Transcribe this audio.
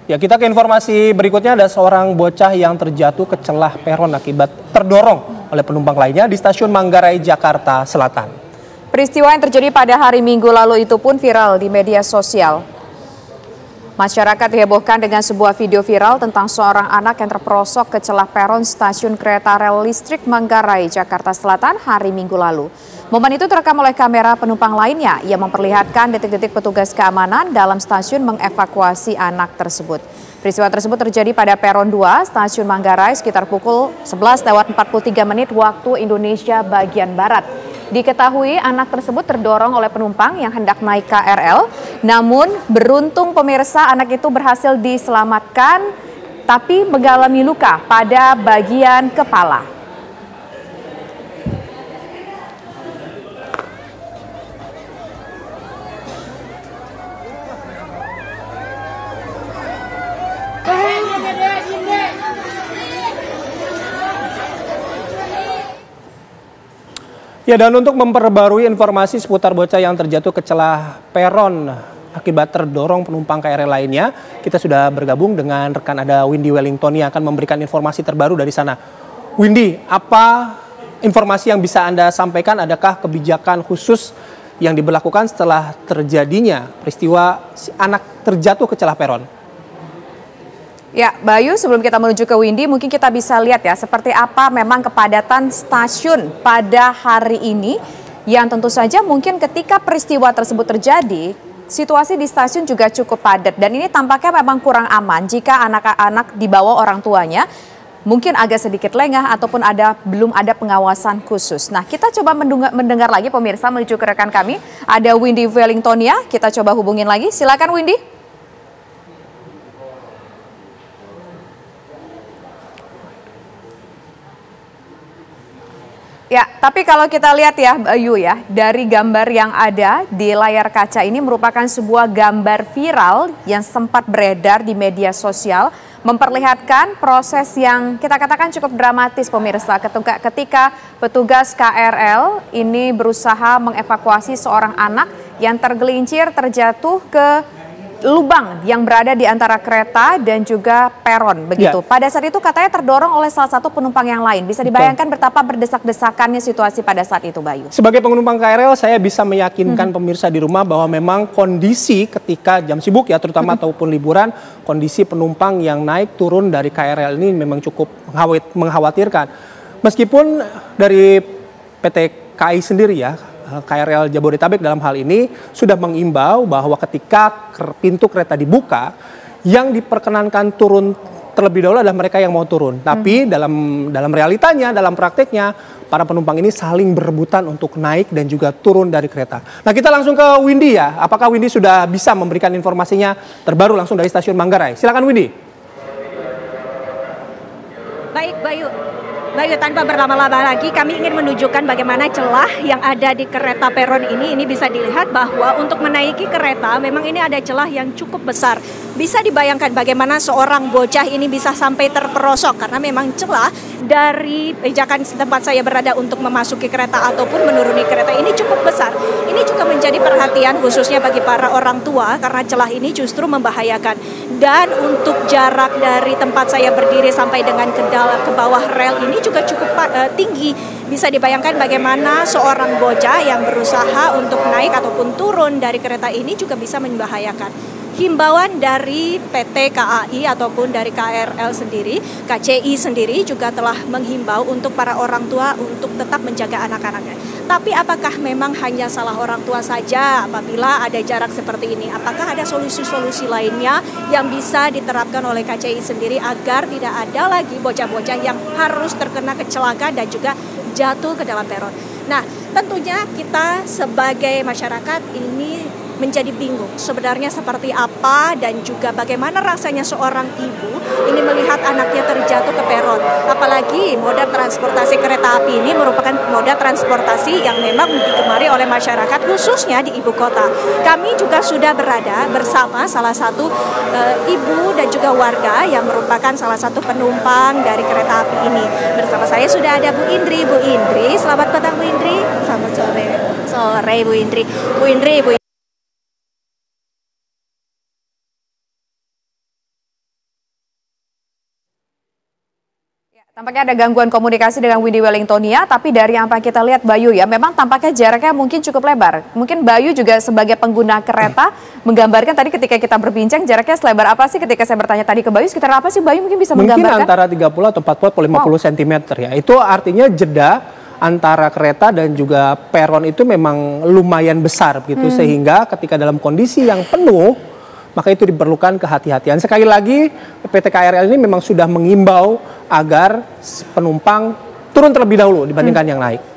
Ya, kita ke informasi berikutnya. Ada seorang bocah yang terjatuh ke celah peron akibat terdorong oleh penumpang lainnya di stasiun Manggarai, Jakarta Selatan. Peristiwa yang terjadi pada hari Minggu lalu itu pun viral di media sosial. Masyarakat dihebohkan dengan sebuah video viral tentang seorang anak yang terperosok ke celah peron stasiun kereta rel listrik Manggarai, Jakarta Selatan hari Minggu lalu. Momen itu terekam oleh kamera penumpang lainnya yang memperlihatkan detik-detik petugas keamanan dalam stasiun mengevakuasi anak tersebut. Peristiwa tersebut terjadi pada peron 2 stasiun Manggarai sekitar pukul 11:43 waktu Indonesia bagian Barat. Diketahui anak tersebut terdorong oleh penumpang yang hendak naik KRL, namun beruntung pemirsa anak itu berhasil diselamatkan tapi mengalami luka pada bagian kepala. Ya, dan untuk memperbarui informasi seputar bocah yang terjatuh ke celah peron akibat terdorong penumpang KRL lainnya, kita sudah bergabung dengan rekan ada Windy Wellington yang akan memberikan informasi terbaru dari sana. Windy, apa informasi yang bisa Anda sampaikan? Adakah kebijakan khusus yang diberlakukan setelah terjadinya peristiwa si anak terjatuh ke celah peron? Ya, Bayu, sebelum kita menuju ke Windy, mungkin kita bisa lihat ya seperti apa memang kepadatan stasiun pada hari ini yang tentu saja mungkin ketika peristiwa tersebut terjadi, situasi di stasiun juga cukup padat dan ini tampaknya memang kurang aman jika anak-anak dibawa orang tuanya mungkin agak sedikit lengah ataupun belum ada pengawasan khusus. Nah, kita coba mendengar lagi pemirsa menuju ke rekan kami, ada Windy Wellington ya, kita coba hubungin lagi. Silakan Windy. Ya, tapi kalau kita lihat ya Bayu ya, dari gambar yang ada di layar kaca ini merupakan sebuah gambar viral yang sempat beredar di media sosial, memperlihatkan proses yang kita katakan cukup dramatis pemirsa ketika petugas KRL ini berusaha mengevakuasi seorang anak yang tergelincir terjatuh ke lubang yang berada di antara kereta dan juga peron begitu. Ya. Pada saat itu katanya terdorong oleh salah satu penumpang yang lain. Bisa dibayangkan betapa berdesak-desakannya situasi pada saat itu, Bayu. Sebagai penumpang KRL, saya bisa meyakinkan pemirsa di rumah bahwa memang kondisi ketika jam sibuk ya, terutama ataupun liburan, kondisi penumpang yang naik turun dari KRL ini memang cukup mengkhawatirkan. Meskipun dari PT KAI sendiri ya, KRL Jabodetabek dalam hal ini sudah mengimbau bahwa ketika pintu kereta dibuka, yang diperkenankan turun terlebih dahulu adalah mereka yang mau turun. Tapi dalam realitanya, dalam prakteknya, para penumpang ini saling berebutan untuk naik dan juga turun dari kereta. Nah, kita langsung ke Windy ya. Apakah Windy sudah bisa memberikan informasinya terbaru langsung dari stasiun Manggarai? Silakan Windy. Baik, Bayu. Bayu, tanpa berlama-lama lagi kami ingin menunjukkan bagaimana celah yang ada di kereta peron ini. Ini bisa dilihat bahwa untuk menaiki kereta memang ini ada celah yang cukup besar. Bisa dibayangkan bagaimana seorang bocah ini bisa sampai terperosok karena memang celah dari pijakan tempat saya berada untuk memasuki kereta ataupun menuruni kereta ini cukup besar. Ini juga menjadi perhatian khususnya bagi para orang tua karena celah ini justru membahayakan. Dan untuk jarak dari tempat saya berdiri sampai dengan ke bawah rel ini juga cukup tinggi. Bisa dibayangkan bagaimana seorang bocah yang berusaha untuk naik ataupun turun dari kereta ini juga bisa membahayakan. Himbauan dari PT KAI ataupun dari KRL sendiri, KCI sendiri juga telah menghimbau untuk para orang tua untuk tetap menjaga anak-anaknya. Tapi apakah memang hanya salah orang tua saja apabila ada jarak seperti ini? Apakah ada solusi-solusi lainnya yang bisa diterapkan oleh KCI sendiri agar tidak ada lagi bocah-bocah yang harus terkena kecelakaan dan juga jatuh ke dalam peron? Nah, tentunya kita sebagai masyarakat ini menjadi bingung sebenarnya seperti apa dan juga bagaimana rasanya seorang ibu ini melihat anaknya terjatuh ke peron. Apalagi moda transportasi kereta api ini merupakan moda transportasi yang memang digemari oleh masyarakat khususnya di ibu kota. Kami juga sudah berada bersama salah satu ibu dan juga warga yang merupakan salah satu penumpang dari kereta api ini. Bersama saya sudah ada Bu Indri. Bu Indri, selamat petang Bu Indri. Selamat sore. Sore Bu Indri. Bu Indri, Tampaknya ada gangguan komunikasi dengan Windy Wellingtonia, tapi dari apa kita lihat Bayu ya, memang tampaknya jaraknya mungkin cukup lebar. Mungkin Bayu juga sebagai pengguna kereta menggambarkan tadi ketika kita berbincang jaraknya selebar apa sih ketika saya bertanya tadi ke Bayu, sekitar apa sih Bayu mungkin bisa menggambarkan? Mungkin antara 30 atau 40 atau 50 cm ya. Itu artinya jeda antara kereta dan juga peron itu memang lumayan besar begitu, sehingga ketika dalam kondisi yang penuh maka itu diperlukan kehati-hatian. Sekali lagi, PT KRL ini memang sudah mengimbau agar penumpang turun terlebih dahulu dibandingkan yang naik.